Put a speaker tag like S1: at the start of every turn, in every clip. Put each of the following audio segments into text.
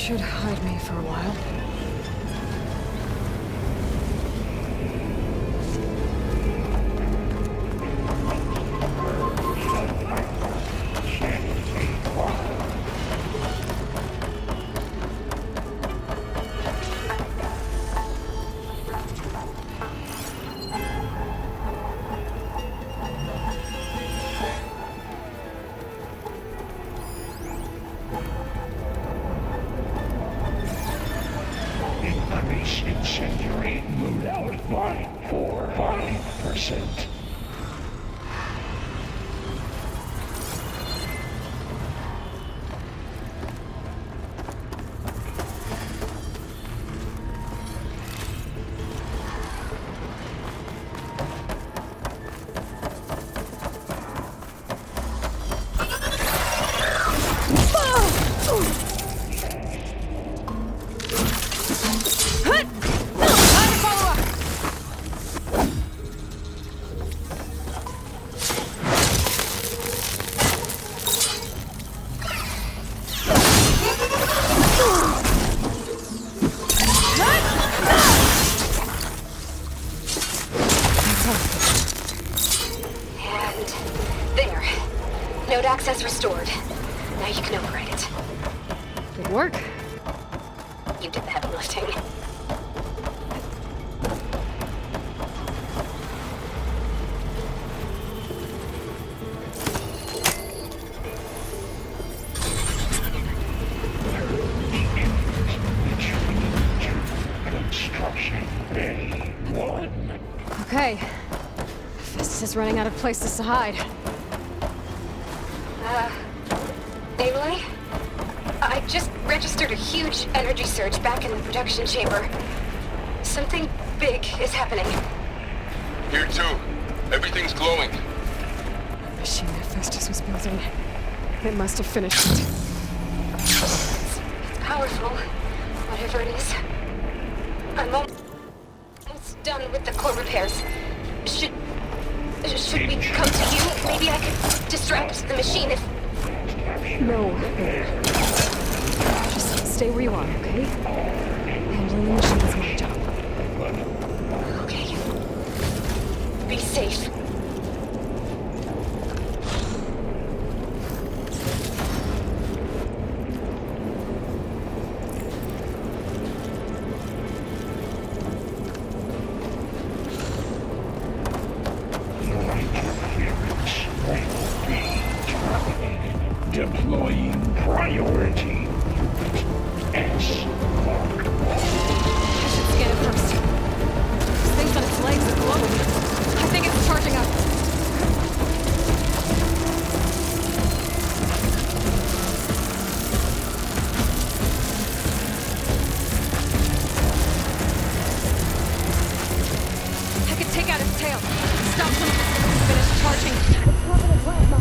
S1: should hide me for a while.
S2: Incendiary moved out by 5%.
S3: Access restored. Now you can override it.
S1: Good work.
S3: You did the heavy lifting.
S2: Construction Bay 1.
S1: Okay. Fist is running out of places to hide.
S3: Aloy? I just registered a huge energy surge back in the production chamber. Something big is happening.
S4: Here too. Everything's glowing.
S1: The machine that Festus was building. It must have finished it.
S3: It's powerful, whatever it is. I'm almost done with the core repairs. Should we come to you? Maybe I could distract the machine if...
S1: No. Just stay where you are, okay? Handling the machine is my job.
S3: Okay. Be safe.
S2: Deploying priority. S.
S1: I should scan it first. This thing's on its legs and glowing. I think it's charging up. I could take out its tail. Stop some of this to finish charging. It's not gonna plasma.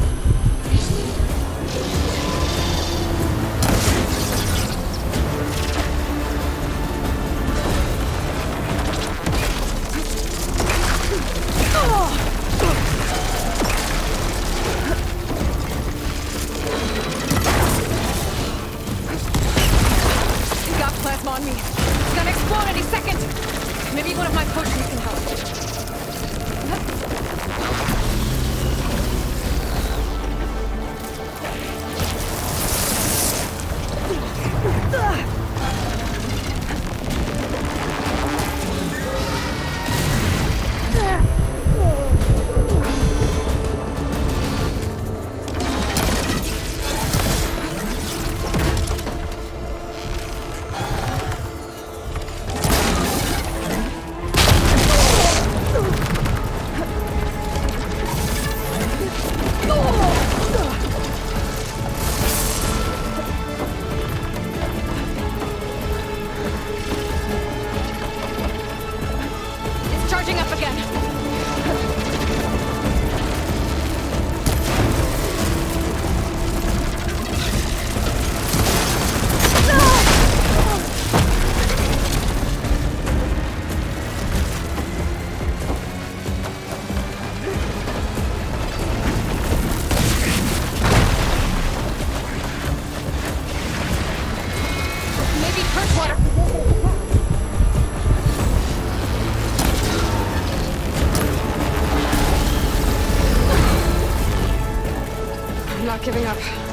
S1: I'm not giving up.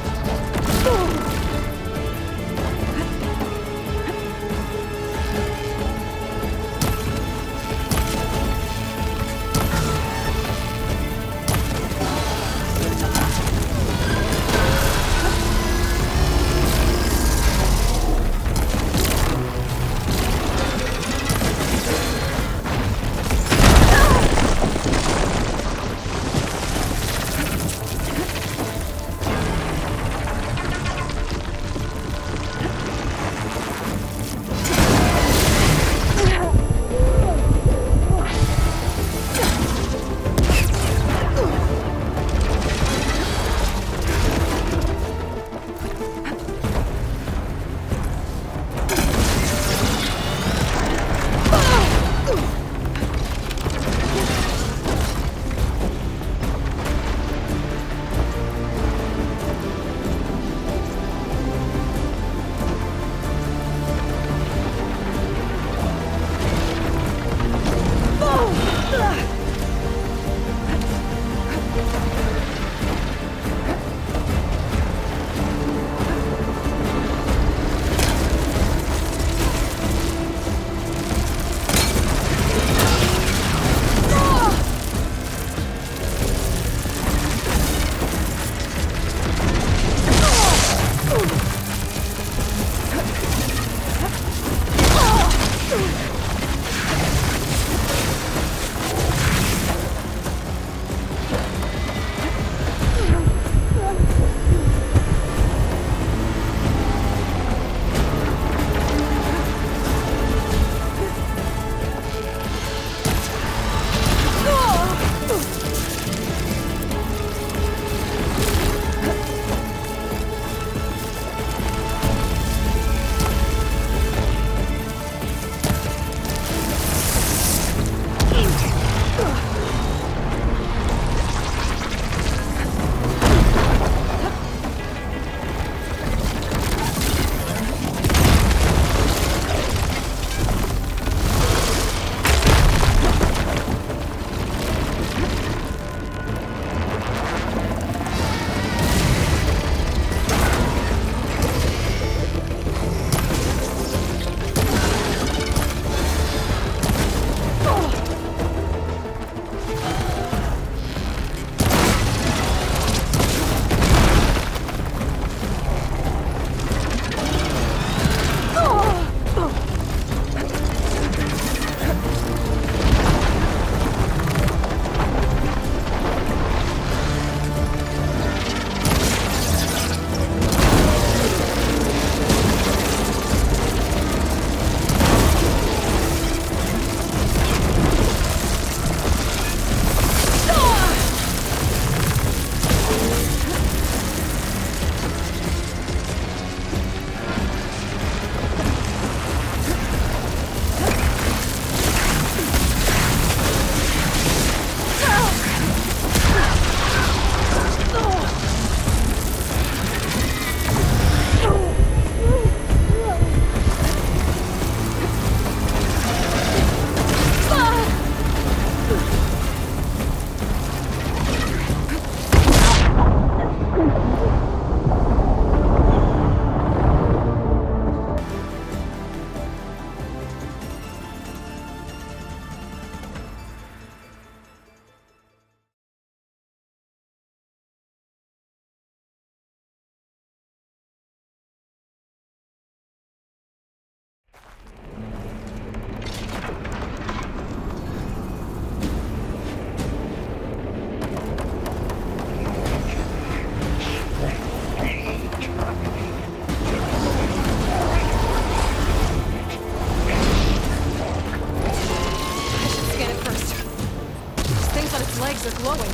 S1: legs are glowing.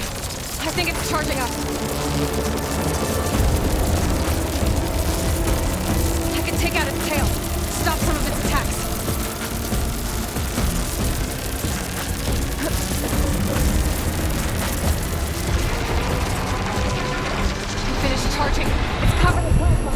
S1: I think it's charging up. I can take out its tail. Stop some of its attacks. Finish charging. It's covered in plasma.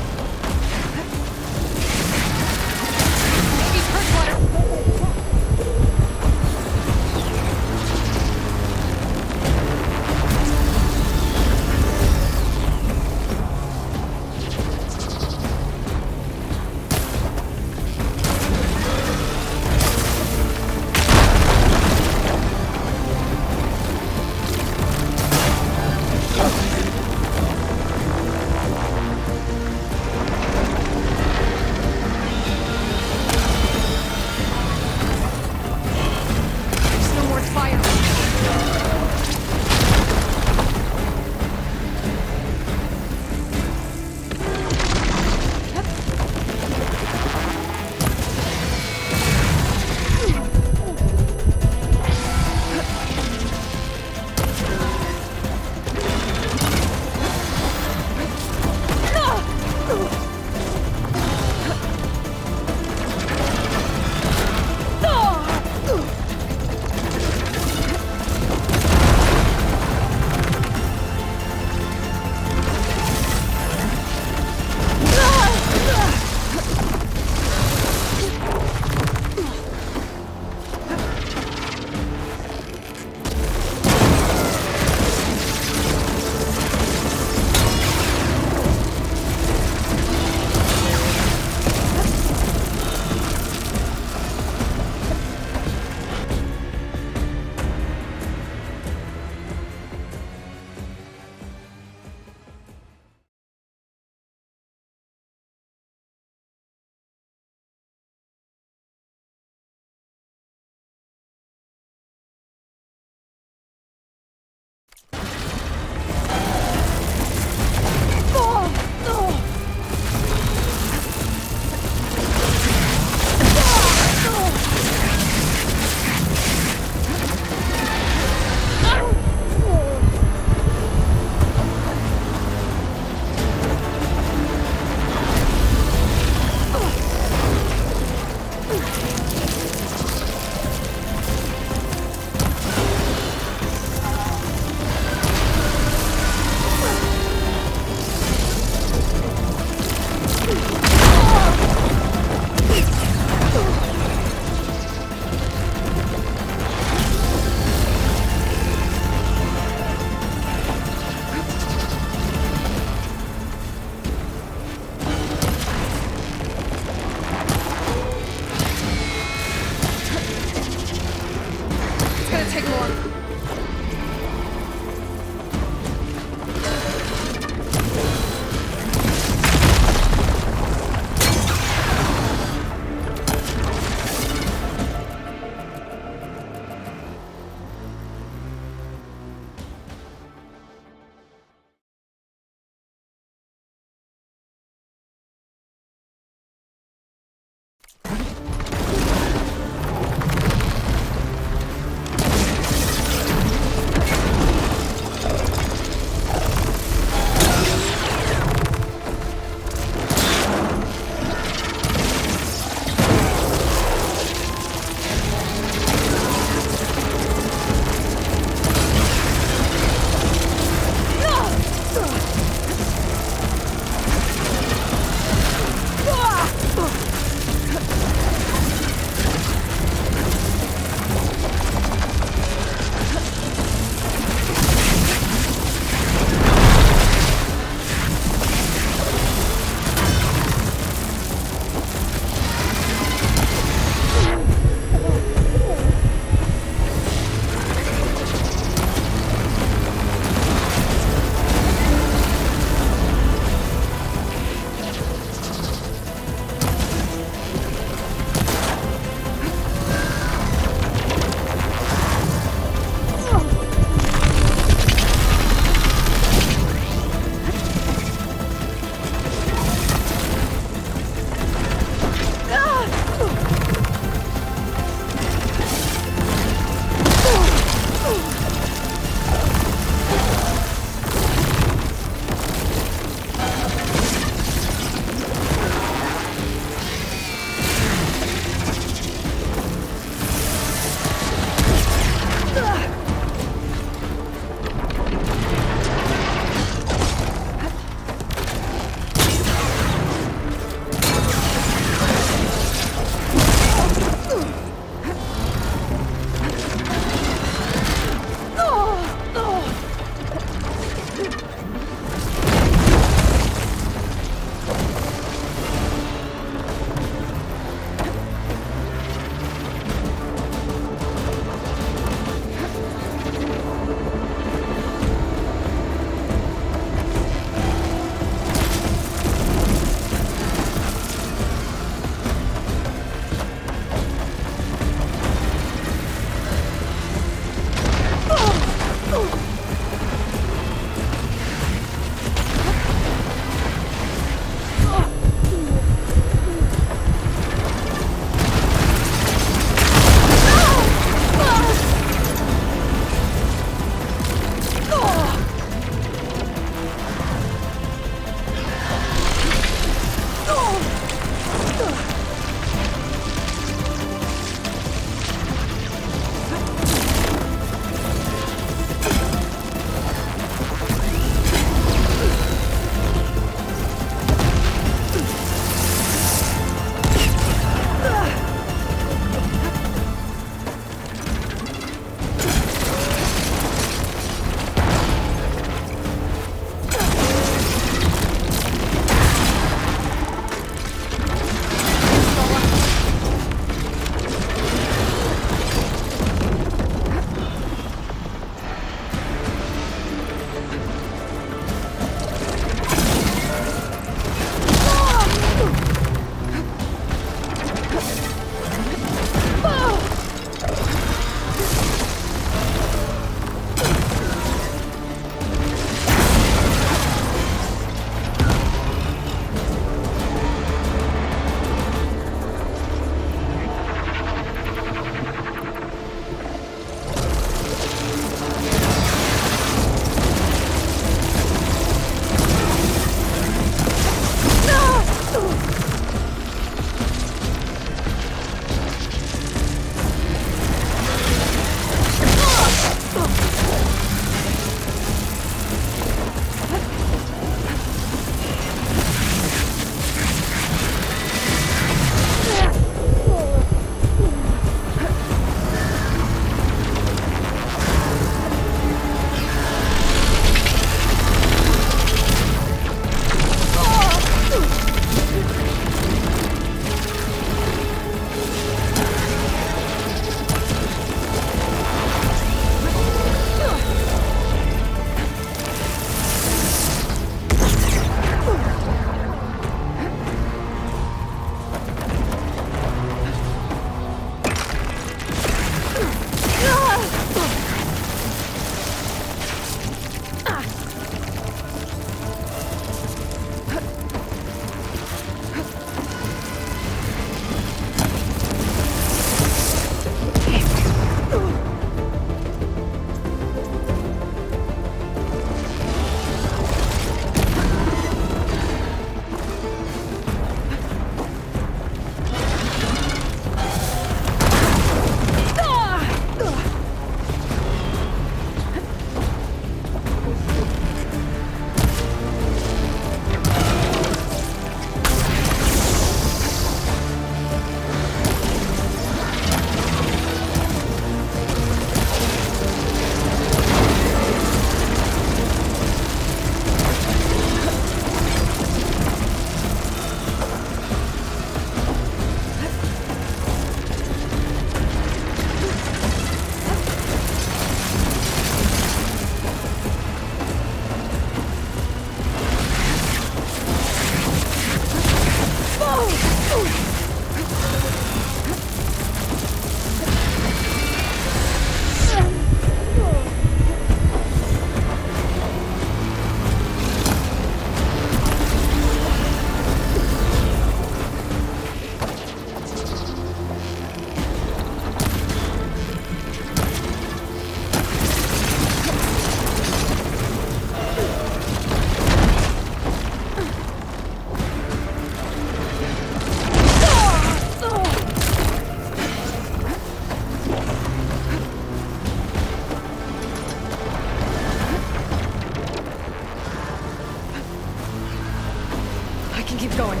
S1: can keep going.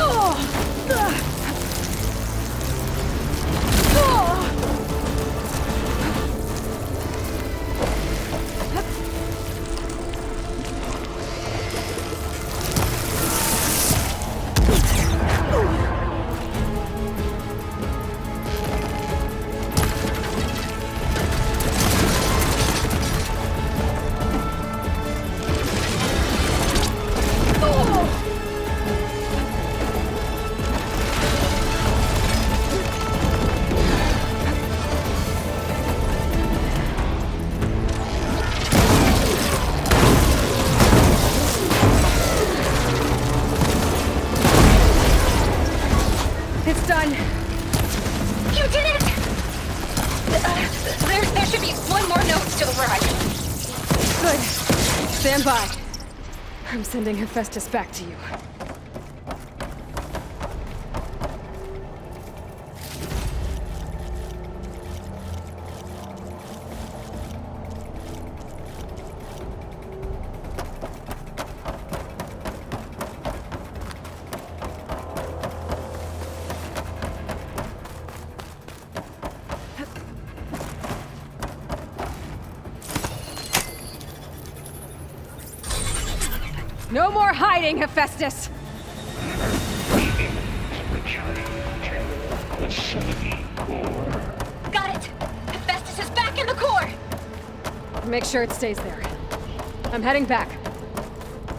S1: Oh! It's done.
S3: You did it! There should be one more node to override.
S1: Good. Stand by. I'm sending Hephaestus back to you. No more hiding, Hephaestus!
S3: Got it! Hephaestus is back in the core!
S1: Make sure it stays there. I'm heading back.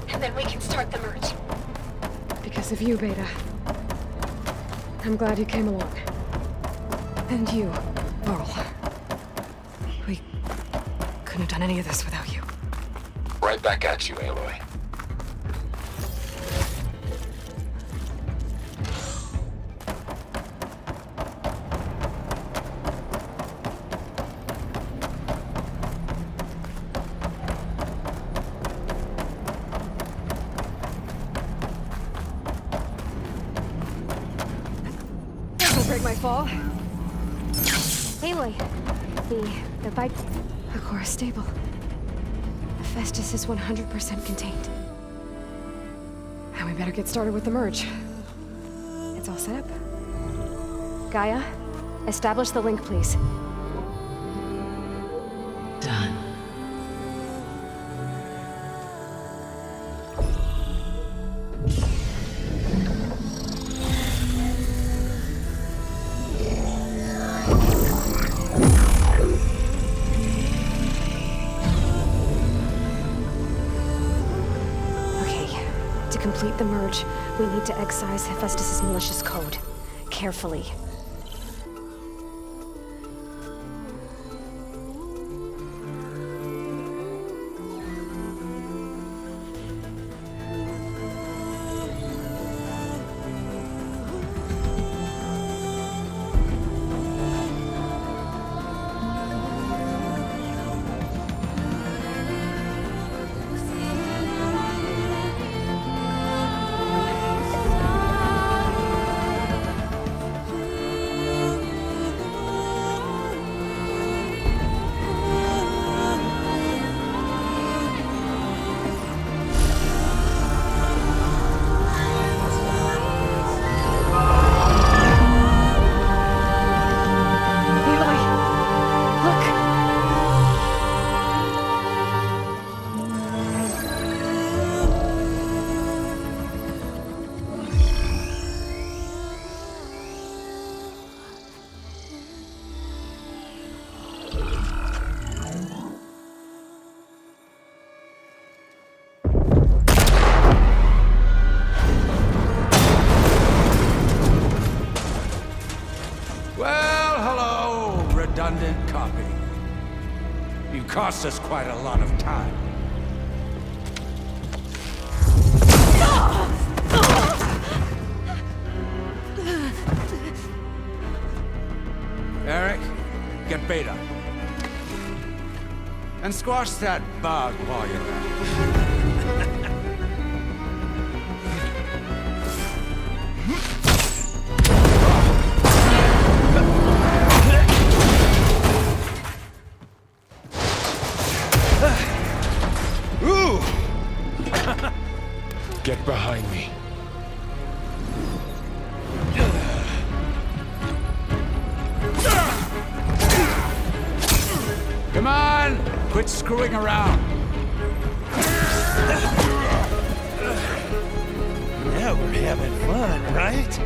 S3: And then we can start the merge.
S1: Because of you, Beta. I'm glad you came along. And you, Laurel. We couldn't have done any of this without you.
S4: Right back at you, Aloy.
S1: This'll break my fall.
S3: Aloy, the bike...
S1: The core is stable. Hephaestus is 100% contained. And we better get started with the merge. It's all set up. Gaia, establish the link, please.
S5: Done.
S1: To complete the merge, we need to excise Hephaestus' malicious code. Carefully.
S6: Redundant copy. You cost us quite a lot of time. Eric, get Beta. And squash that bug while you're at it.
S2: Get behind me.
S6: man! Quit screwing around!
S5: Now we're having fun, right?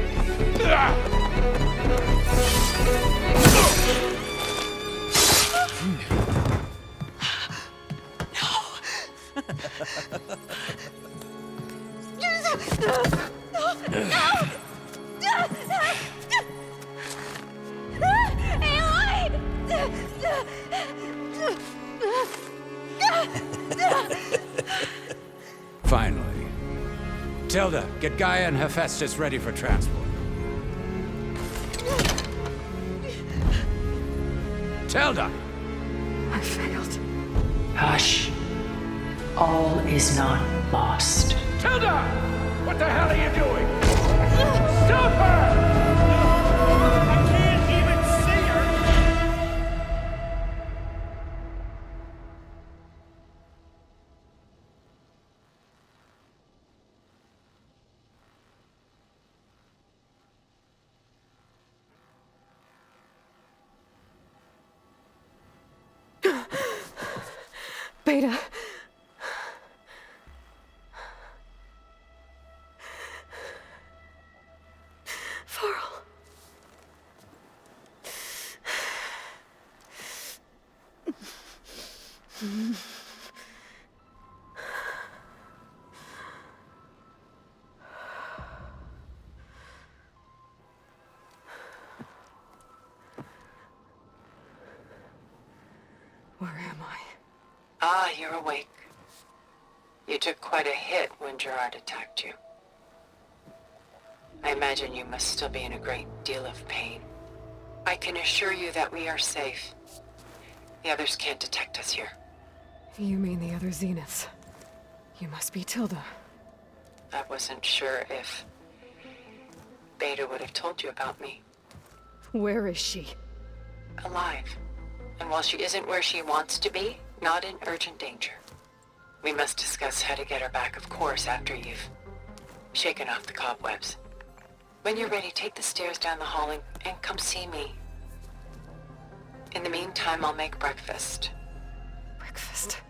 S6: Finally. Tilda, get Gaia and Hephaestus ready for transport. Tilda!
S1: I failed.
S7: Hush. All is not lost.
S6: Tilda! What the hell are you doing? Stop her!
S5: I can't even see her!
S1: Beta. Varl. Where am I?
S7: Ah, you're awake. You took quite a hit when Gerard attacked you. I imagine you must still be in a great deal of pain. I can assure you that we are safe. The others can't detect us here.
S1: You mean the other Zeniths? You must be Tilda.
S7: I wasn't sure if Beta would have told you about me.
S1: Where is she?
S7: Alive. And while she isn't where she wants to be, not in urgent danger. We must discuss how to get her back, of course, after you've shaken off the cobwebs. When you're ready, take the stairs down the hall and come see me. In the meantime, I'll make breakfast.
S1: Breakfast.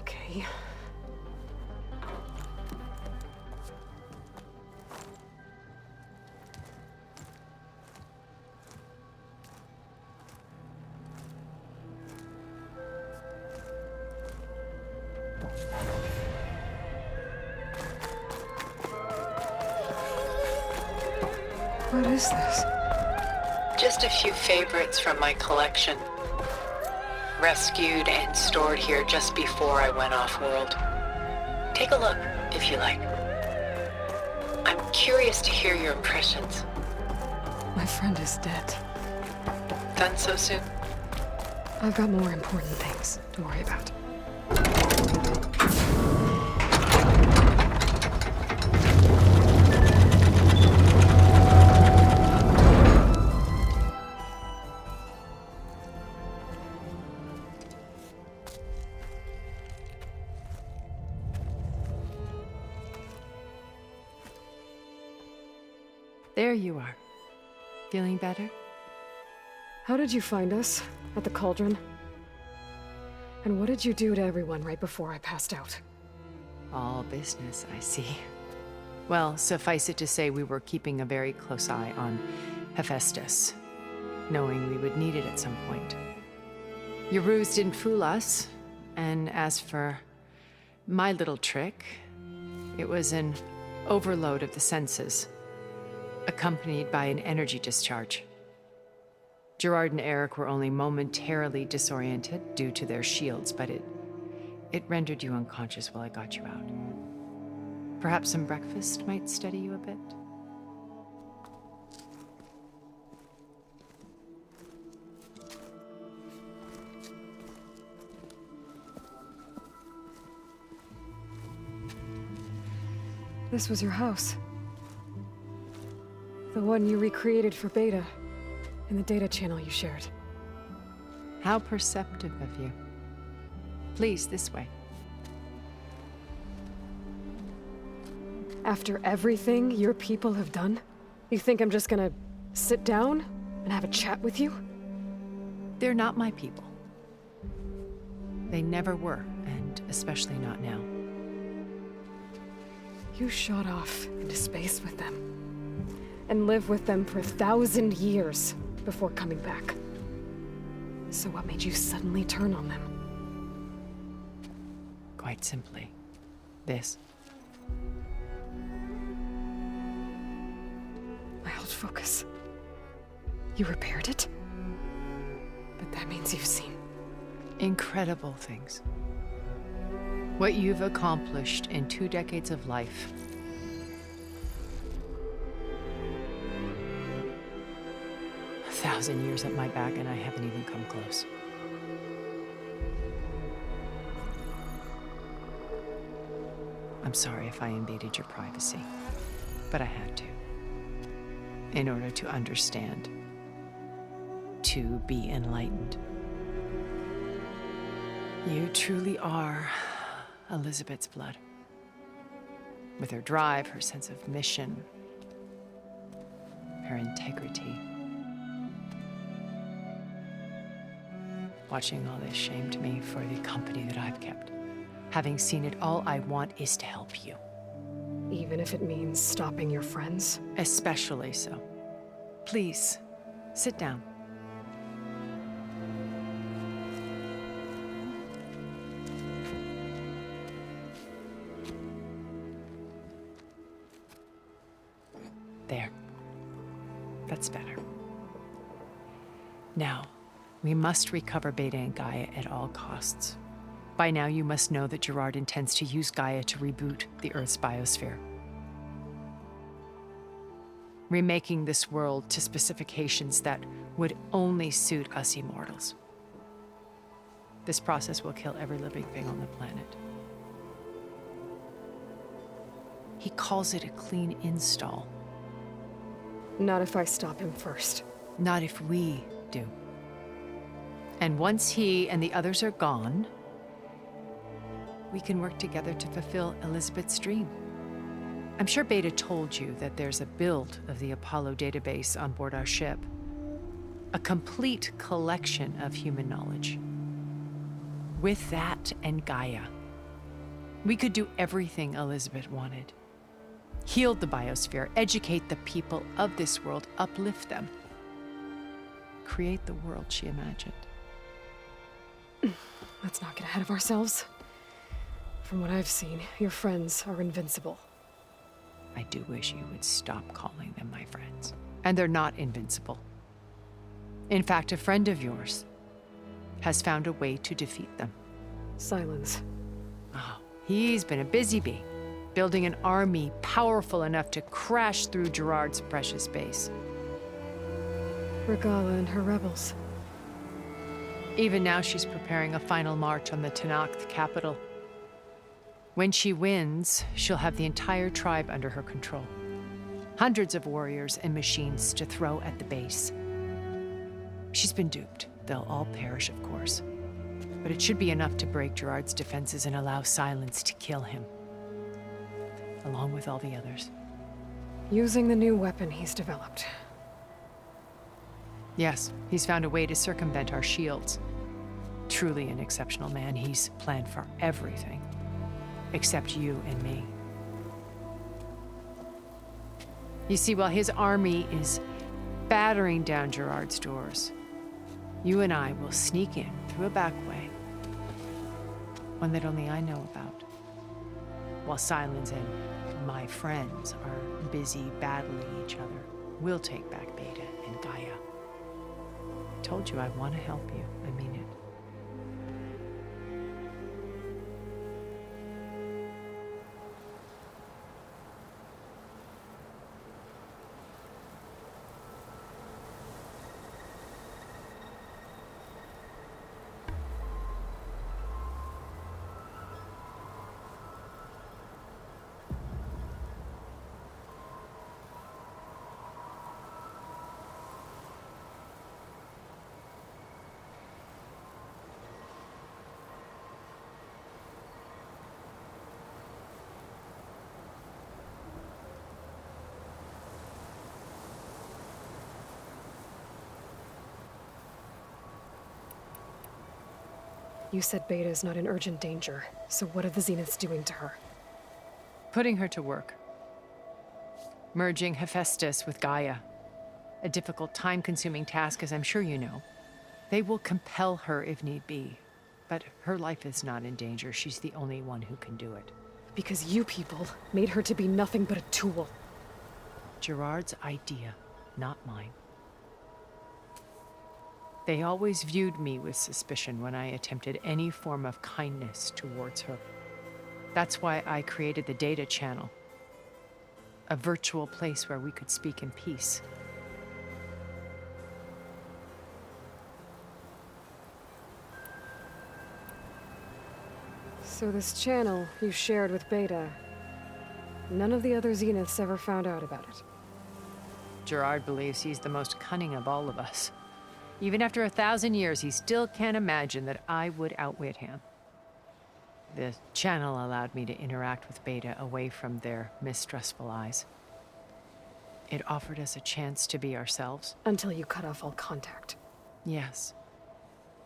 S1: Okay. What is this?
S7: Just a few favorites from my collection. Rescued and stored here just before I went off-world. Take a look, if you like. I'm curious to hear your impressions.
S1: My friend is dead.
S7: Done so soon?
S1: I've got more important things to worry about.
S8: There you are. Feeling better?
S1: How did you find us? At the cauldron? And what did you do to everyone right before I passed out?
S8: All business, I see. Well, suffice it to say we were keeping a very close eye on Hephaestus, knowing we would need it at some point. Your ruse didn't fool us, and as for my little trick, it was an overload of the senses, accompanied by an energy discharge. Gerard and Eric were only momentarily disoriented due to their shields, but it rendered you unconscious while I got you out. Perhaps some breakfast might steady you a bit?
S1: This was your house. The one you recreated for Beta, in the data channel you shared.
S8: How perceptive of you. Please, this way.
S1: After everything your people have done, you think I'm just gonna sit down and have a chat with you?
S8: They're not my people. They never were, and especially not now.
S1: You shot off into space with them. And lived with them for 1,000 years before coming back. So what made you suddenly turn on them?
S8: Quite simply, this.
S1: My old focus. You repaired it? But that means you've seen...
S8: Incredible things. What you've accomplished in 2 decades of life. A 1,000 years at my back, and I haven't even come close. I'm sorry if I invaded your privacy, but I had to. In order to understand. To be enlightened. You truly are Elizabeth's blood. With her drive, her sense of mission, her integrity. Watching all this shamed me for the company that I've kept. Having seen it, all I want is to help you.
S1: Even if it means stopping your friends?
S8: Especially so. Please, sit down. There. That's better. Now, we must recover Beta and Gaia at all costs. By now, you must know that Gerard intends to use Gaia to reboot the Earth's biosphere. Remaking this world to specifications that would only suit us immortals. This process will kill every living thing on the planet. He calls it a clean install.
S1: Not if I stop him first.
S8: Not if we do. And once he and the others are gone, we can work together to fulfill Elizabeth's dream. I'm sure Beta told you that there's a build of the Apollo database on board our ship. A complete collection of human knowledge. With that and Gaia, we could do everything Elizabeth wanted. Heal the biosphere, educate the people of this world, uplift them. Create the world she imagined.
S1: Let's not get ahead of ourselves. From what I've seen, your friends are invincible.
S8: I do wish you would stop calling them my friends. And they're not invincible. In fact, a friend of yours has found a way to defeat them.
S1: Silence.
S8: Oh, he's been a busy bee, building an army powerful enough to crash through Gerard's precious base.
S1: Regala and her rebels.
S8: Even now, she's preparing a final march on the Tenakth capital. When she wins, she'll have the entire tribe under her control. Hundreds of warriors and machines to throw at the base. She's been duped. They'll all perish, of course. But it should be enough to break Gerard's defenses and allow Silence to kill him. Along with all the others.
S1: Using the new weapon he's developed.
S8: Yes, he's found a way to circumvent our shields. Truly an exceptional man. He's planned for everything. Except you and me. You see, while his army is battering down Gerard's doors, you and I will sneak in through a back way. One that only I know about. While Silence and my friends are busy battling each other, we'll take back Beta and Gaia. I told you I want to help you. I mean it.
S1: You said Beta is not in urgent danger, so what are the Zeniths doing to her?
S8: Putting her to work. Merging Hephaestus with Gaia. A difficult, time-consuming task, as I'm sure you know. They will compel her if need be. But her life is not in danger. She's the only one who can do it.
S1: Because you people made her to be nothing but a tool.
S8: Gerard's idea, not mine. They always viewed me with suspicion when I attempted any form of kindness towards her. That's why I created the data channel. A virtual place where we could speak in peace.
S1: So this channel you shared with Beta, none of the other Zeniths ever found out about it.
S8: Gerard believes he's the most cunning of all of us. Even after 1,000 years, he still can't imagine that I would outwit him. The channel allowed me to interact with Beta away from their mistrustful eyes. It offered us a chance to be ourselves.
S1: Until you cut off all contact.
S8: Yes,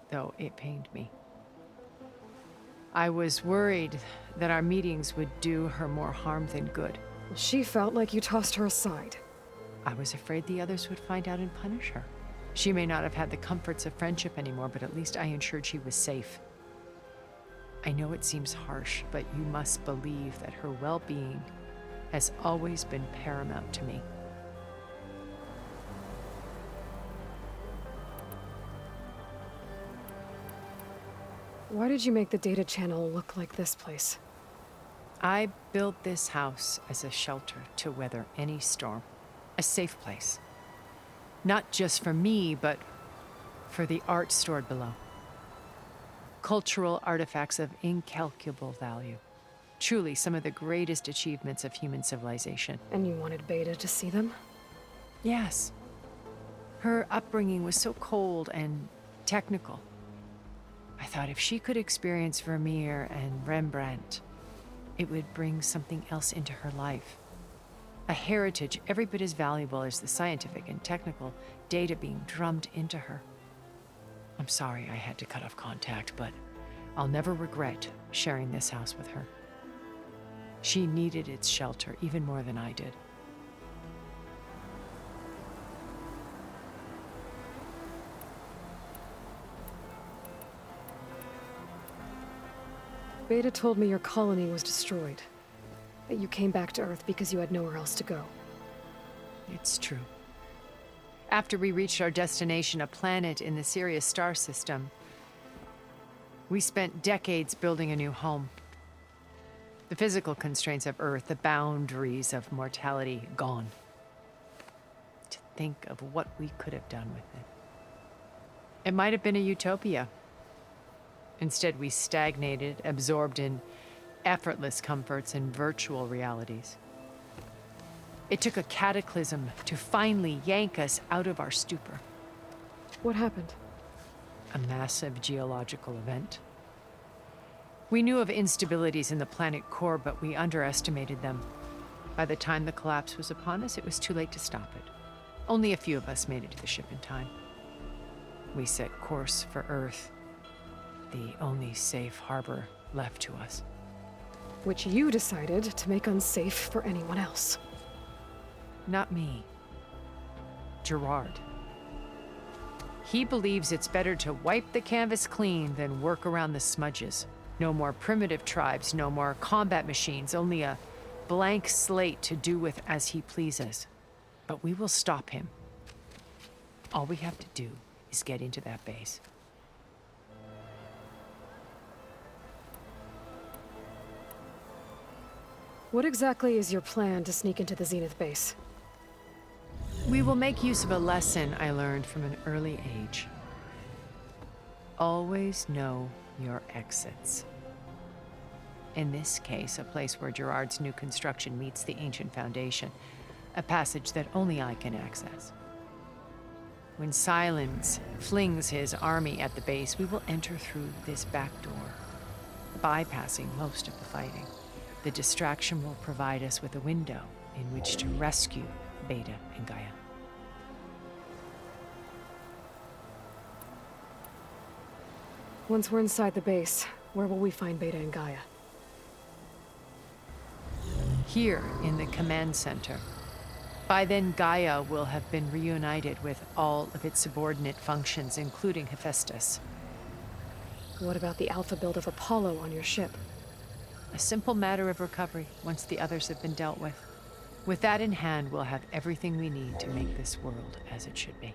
S8: though it pained me. I was worried that our meetings would do her more harm than good.
S1: She felt like you tossed her aside.
S8: I was afraid the others would find out and punish her. She may not have had the comforts of friendship anymore, but at least I ensured she was safe. I know it seems harsh, but you must believe that her well-being has always been paramount to me.
S1: Why did you make the data channel look like this place?
S8: I built this house as a shelter to weather any storm. A safe place. Not just for me, but for the art stored below. Cultural artifacts of incalculable value. Truly some of the greatest achievements of human civilization.
S1: And you wanted Beta to see them?
S8: Yes. Her upbringing was so cold and technical. I thought if she could experience Vermeer and Rembrandt, it would bring something else into her life. A heritage every bit as valuable as the scientific and technical data being drummed into her. I'm sorry I had to cut off contact, but I'll never regret sharing this house with her. She needed its shelter even more than I did.
S1: Beta told me your colony was destroyed. That you came back to Earth because you had nowhere else to go.
S8: It's true. After we reached our destination, a planet in the Sirius star system, we spent decades building a new home. The physical constraints of Earth, the boundaries of mortality, gone. To think of what we could have done with it. It might have been a utopia. Instead, we stagnated, absorbed in effortless comforts and virtual realities. It took a cataclysm to finally yank us out of our stupor.
S1: What happened?
S8: A massive geological event. We knew of instabilities in the planet core, but we underestimated them. By the time the collapse was upon us, it was too late to stop it. Only a few of us made it to the ship in time. We set course for Earth, the only safe harbor left to us.
S1: Which you decided to make unsafe for anyone else.
S8: Not me. Gerard. He believes it's better to wipe the canvas clean than work around the smudges. No more primitive tribes, no more combat machines, only a blank slate to do with as he pleases. But we will stop him. All we have to do is get into that base.
S1: What exactly is your plan to sneak into the Zenith base?
S8: We will make use of a lesson I learned from an early age. Always know your exits. In this case, a place where Gerard's new construction meets the ancient foundation, a passage that only I can access. When Silence flings his army at the base, we will enter through this back door, bypassing most of the fighting. The distraction will provide us with a window in which to rescue Beta and Gaia.
S1: Once we're inside the base, where will we find Beta and Gaia?
S8: Here in the command center. By then, Gaia will have been reunited with all of its subordinate functions, including Hephaestus.
S1: What about the alpha build of Apollo on your ship?
S8: A simple matter of recovery once the others have been dealt with. With that in hand, we'll have everything we need to make this world as it should be.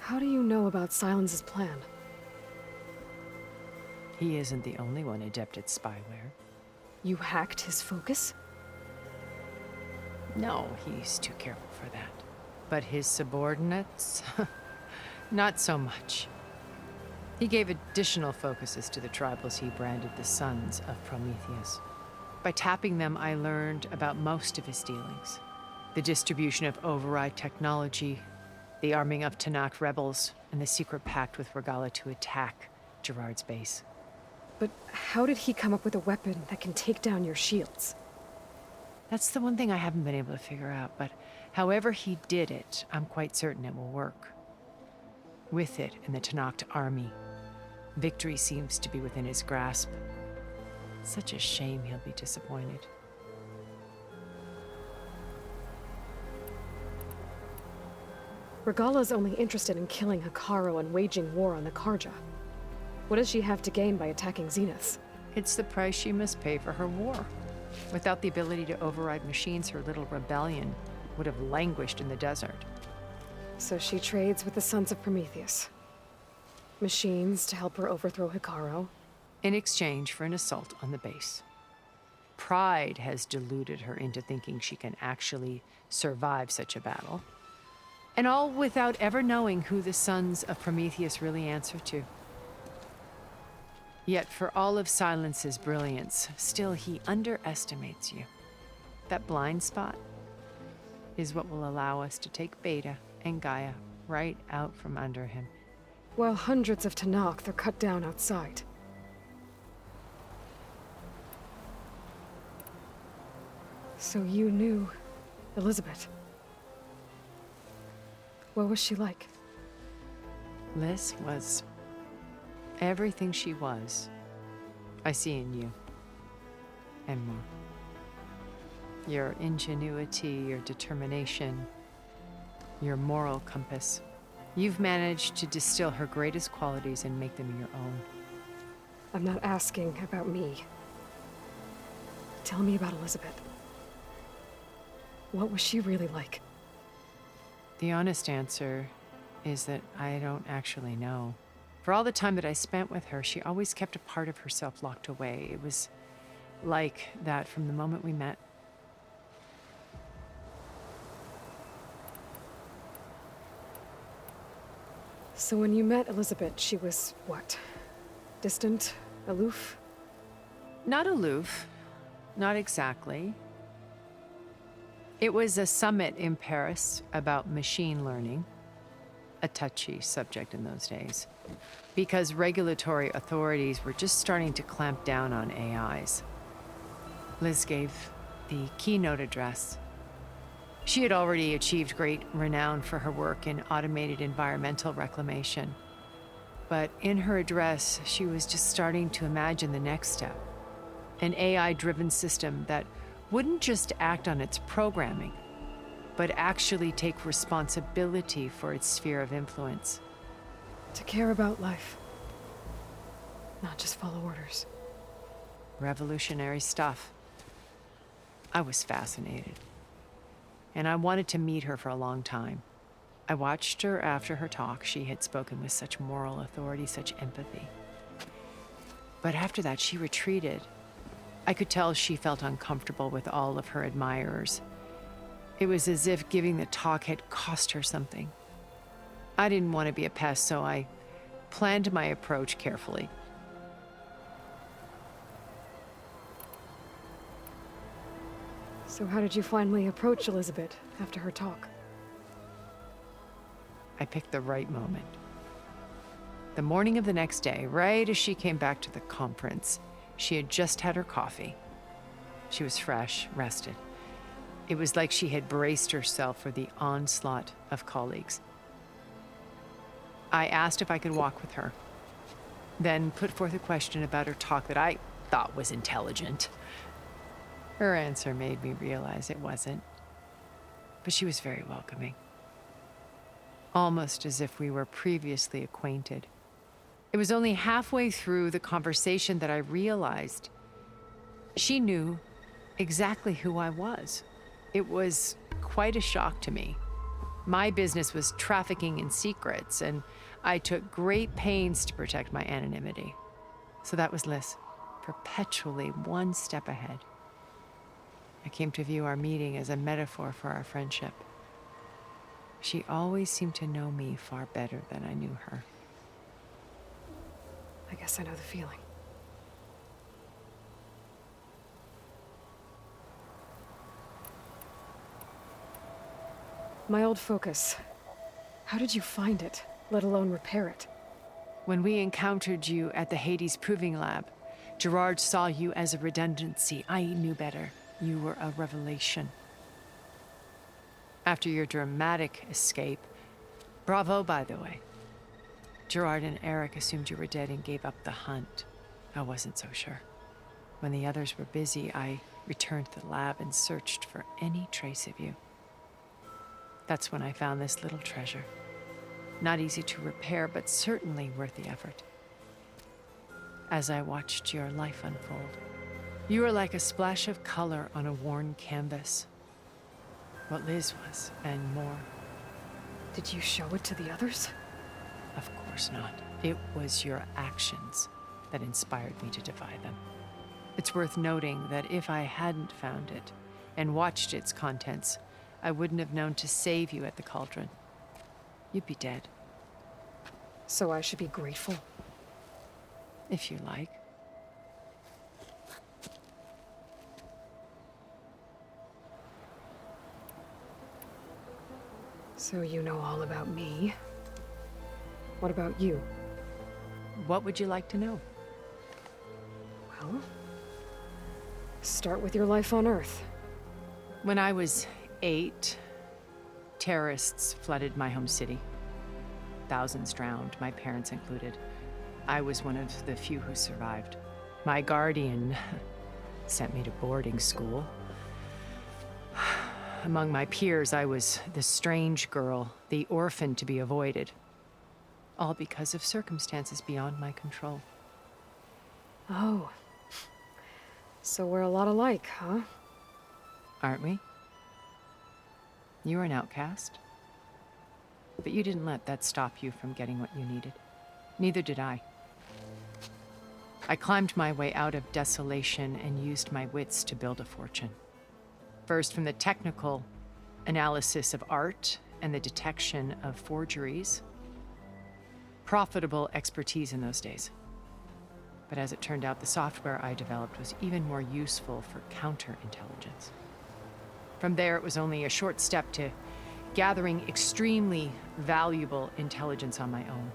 S1: How do you know about Silence's plan?
S8: He isn't the only one adept at spyware.
S1: You hacked his focus?
S8: No, he's too careful for that. But his subordinates? Not so much. He gave additional focuses to the tribals he branded the Sons of Prometheus. By tapping them, I learned about most of his dealings. The distribution of override technology, the arming of Tanakh rebels, and the secret pact with Regala to attack Gerard's base.
S1: But how did he come up with a weapon that can take down your shields?
S8: That's the one thing I haven't been able to figure out, but however he did it, I'm quite certain it will work. With it and the Tanakh army, victory seems to be within his grasp. Such a shame he'll be disappointed.
S1: Regala's only interested in killing Hekarro and waging war on the Karja. What does she have to gain by attacking Zenith?
S8: It's the price she must pay for her war. Without the ability to override machines, her little rebellion would have languished in the desert.
S1: So she trades with the Sons of Prometheus. Machines to help her overthrow Hekarro.
S8: In exchange for an assault on the base. Pride has deluded her into thinking she can actually survive such a battle. And all without ever knowing who the Sons of Prometheus really answer to. Yet for all of Silence's brilliance, still he underestimates you. That blind spot is what will allow us to take Beta and Gaia right out from under him.
S1: While hundreds of Tanakh are cut down outside. So you knew Elizabeth. What was she like?
S8: Liz was everything she was. I see in you. And more. Your ingenuity, your determination, your moral compass. You've managed to distill her greatest qualities and make them your own.
S1: I'm not asking about me. Tell me about Elizabeth. What was she really like?
S8: The honest answer is that I don't actually know. For all the time that I spent with her, she always kept a part of herself locked away. It was like that from the moment we met.
S1: So when you met Elizabeth, she was what? Distant? Aloof?
S8: Not aloof. Not exactly. It was a summit in Paris about machine learning. A touchy subject in those days. Because regulatory authorities were just starting to clamp down on AIs. Liz gave the keynote address. She had already achieved great renown for her work in automated environmental reclamation. But in her address, she was just starting to imagine the next step. An AI-driven system that wouldn't just act on its programming, but actually take responsibility for its sphere of influence.
S1: To care about life. not just follow orders.
S8: Revolutionary stuff. I was fascinated. And I wanted to meet her for a long time. I watched her after her talk. She had spoken with such moral authority, such empathy. But after that, she retreated. I could tell she felt uncomfortable with all of her admirers. It was as if giving the talk had cost her something. I didn't want to be a pest, so I planned my approach carefully.
S1: So how did you finally approach Elizabeth after her talk?
S8: I picked the right moment. The morning of the next day, right as she came back to the conference, she had just had her coffee. She was fresh, rested. It was like she had braced herself for the onslaught of colleagues. I asked if I could walk with her, then put forth a question about her talk that I thought was intelligent. Her answer made me realize it wasn't, but she was very welcoming. Almost as if we were previously acquainted. It was only halfway through the conversation that I realized she knew exactly who I was. It was quite a shock to me. My business was trafficking in secrets, and I took great pains to protect my anonymity. So that was Liz, perpetually one step ahead. I came to view our meeting as a metaphor for our friendship. She always seemed to know me far better than I knew her.
S1: I guess I know the feeling. My old focus. How did you find it, let alone repair it?
S8: When we encountered you at the Hades Proving Lab, Gerard saw you as a redundancy. I knew better. You were a revelation. After your dramatic escape, bravo, by the way. Gerard and Eric assumed you were dead and gave up the hunt. I wasn't so sure. When the others were busy, I returned to the lab and searched for any trace of you. That's when I found this little treasure. Not easy to repair, but certainly worth the effort. As I watched your life unfold, you were like a splash of color on a worn canvas. What Liz was, and more.
S1: Did you show it to the others?
S8: Of course not. It was your actions that inspired me to defy them. It's worth noting that if I hadn't found it and watched its contents, I wouldn't have known to save you at the cauldron. You'd be dead.
S1: So I should be grateful?
S8: If you like.
S1: So you know all about me. What about you?
S8: What would you like to know?
S1: Well, start with your life on Earth.
S8: When I was 8, terrorists flooded my home city. Thousands drowned, my parents included. I was one of the few who survived. My guardian sent me to boarding school. Among my peers, I was the strange girl, the orphan to be avoided. All because of circumstances beyond my control.
S1: Oh. So we're a lot alike, huh?
S8: Aren't we? You were an outcast. But you didn't let that stop you from getting what you needed. Neither did I. I climbed my way out of desolation and used my wits to build a fortune. First, from the technical analysis of art and the detection of forgeries. Profitable expertise in those days. But as it turned out, the software I developed was even more useful for counterintelligence. From there, it was only a short step to gathering extremely valuable intelligence on my own.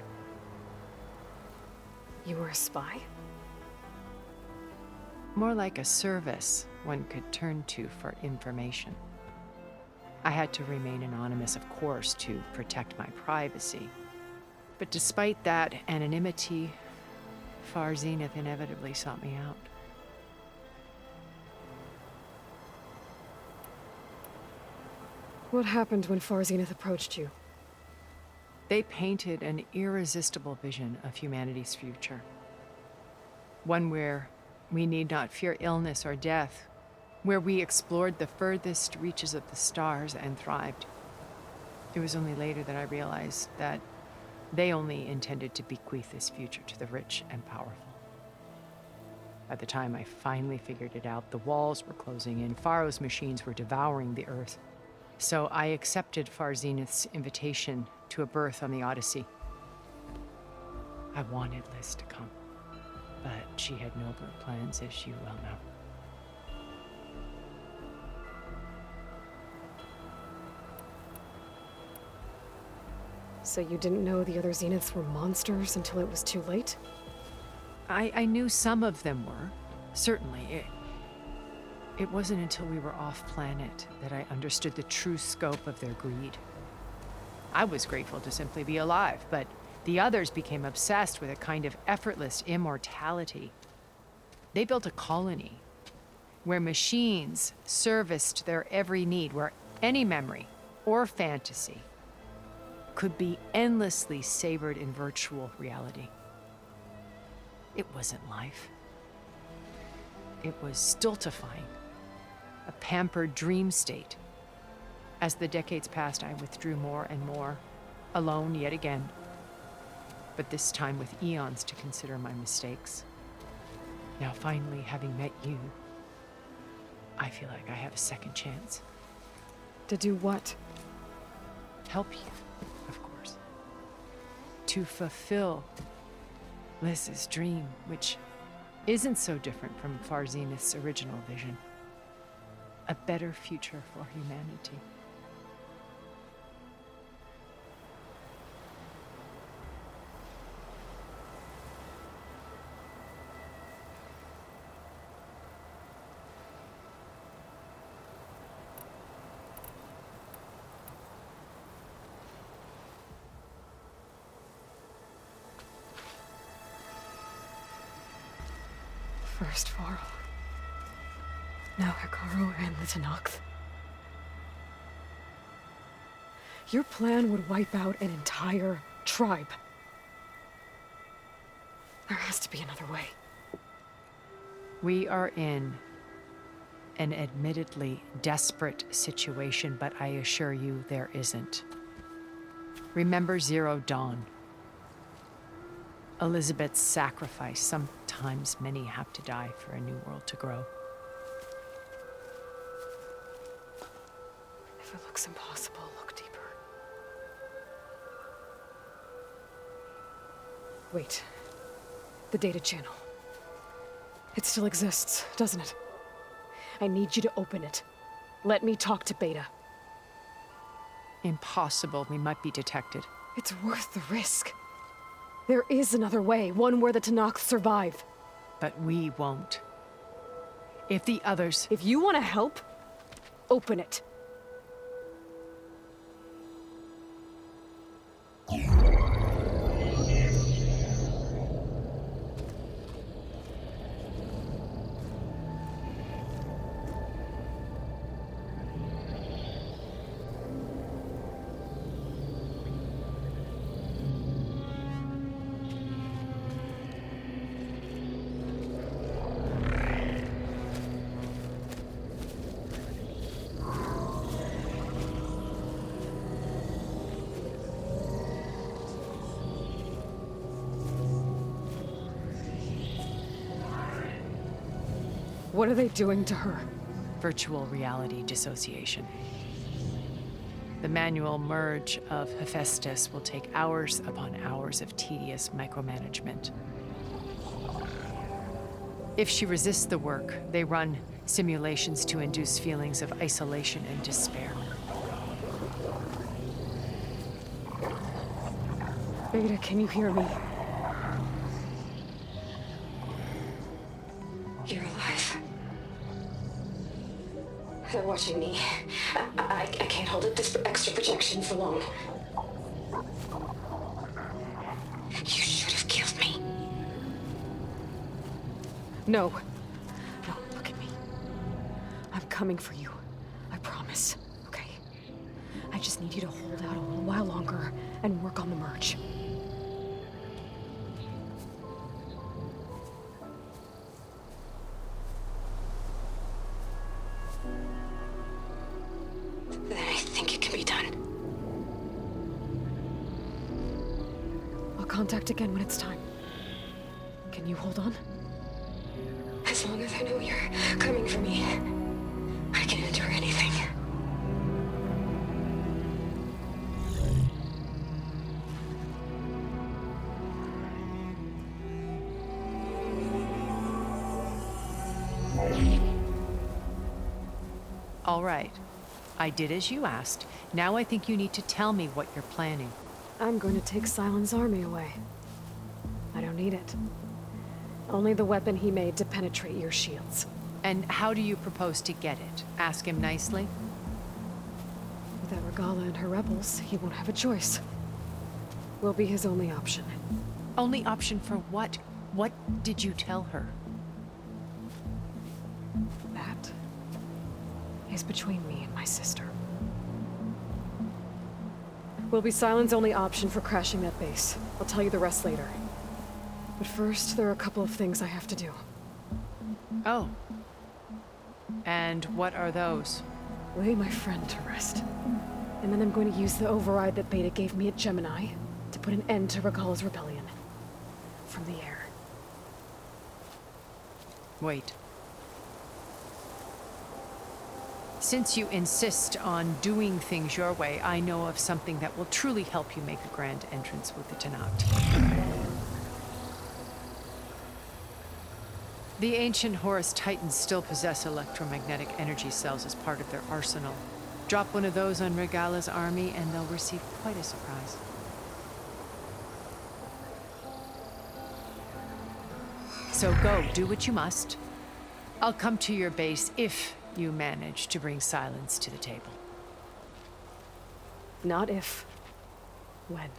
S1: You were a spy?
S8: More like a service one could turn to for information. I had to remain anonymous, of course, to protect my privacy. But despite that anonymity, Far Zenith inevitably sought me out.
S1: What happened when Far Zenith approached you?
S8: They painted an irresistible vision of humanity's future. One where we need not fear illness or death, where we explored the furthest reaches of the stars and thrived. It was only later that I realized that they only intended to bequeath this future to the rich and powerful. By the time I finally figured it out, the walls were closing in, Pharaoh's machines were devouring the Earth. So I accepted Far Zenith's invitation to a berth on the Odyssey. I wanted Liz to come, but she had nobler plans, as you well know.
S1: So you didn't know the other Zeniths were monsters until it was too late?
S8: I knew some of them were, certainly. It wasn't until we were off-planet that I understood the true scope of their greed. I was grateful to simply be alive, but the others became obsessed with a kind of effortless immortality. They built a colony where machines serviced their every need, where any memory or fantasy could be endlessly savored in virtual reality. It wasn't life. It was stultifying, a pampered dream state. As the decades passed, I withdrew more and more, alone yet again, but this time with eons to consider my mistakes. Now, finally, having met you, I feel like I have a second chance.
S1: To do what?
S8: Help you, of course. To fulfill Liz's dream, which isn't so different from Far Zenith's original vision. A better future for humanity.
S1: First Pharaoh. Now Hikaru and the Tenakth. Your plan would wipe out an entire tribe. There has to be another way.
S8: We are in an admittedly desperate situation, but I assure you there isn't. Remember Zero Dawn. Elizabeth's sacrifice. Sometimes many have to die for a new world to grow.
S1: If it looks impossible, look deeper. Wait. The data channel. It still exists, doesn't it? I need you to open it. Let me talk to Beta.
S8: Impossible. We might be detected.
S1: It's worth the risk. There is another way, one where the Tenakth survive.
S8: But we won't. If the others...
S1: If you want to help, open it. What are they doing to her?
S8: Virtual reality dissociation. The manual merge of Hephaestus will take hours upon hours of tedious micromanagement. If she resists the work, they run simulations to induce feelings of isolation and despair.
S1: Beta, can you hear me?
S3: You're alive. They're watching me. I can't hold up this extra projection for long. You should have killed me.
S1: No. No, look at me. I'm coming for you. I promise. Okay? I just need you to hold out a little while longer and work on the merge. contact again when it's time. Can you hold on?
S3: As long as I know you're coming for me, I can endure anything.
S8: All right. I did as you asked. Now I think you need to tell me what you're planning.
S1: I'm going to take Silent's army away. I don't need it. Only the weapon he made to penetrate your shields.
S8: And how do you propose to get it? Ask him nicely?
S1: Without Regala and her rebels, he won't have a choice. We'll be his only option.
S8: Only option for what? What did you tell her?
S1: That is between me and my sister. Will be Silent's only option for crashing that base. I'll tell you the rest later. But first, there are a couple of things I have to do.
S8: Oh. And what are those?
S1: Lay my friend to rest. And then I'm going to use the override that Beta gave me at Gemini to put an end to Regala's rebellion. From the air.
S8: Wait. Since you insist on doing things your way, I know of something that will truly help you make a grand entrance with the Tenat. The ancient Horus Titans still possess electromagnetic energy cells as part of their arsenal. Drop one of those on Regala's army and they'll receive quite a surprise. So go, do what you must. I'll come to your base if you manage to bring Silence to the table.
S1: Not if. When.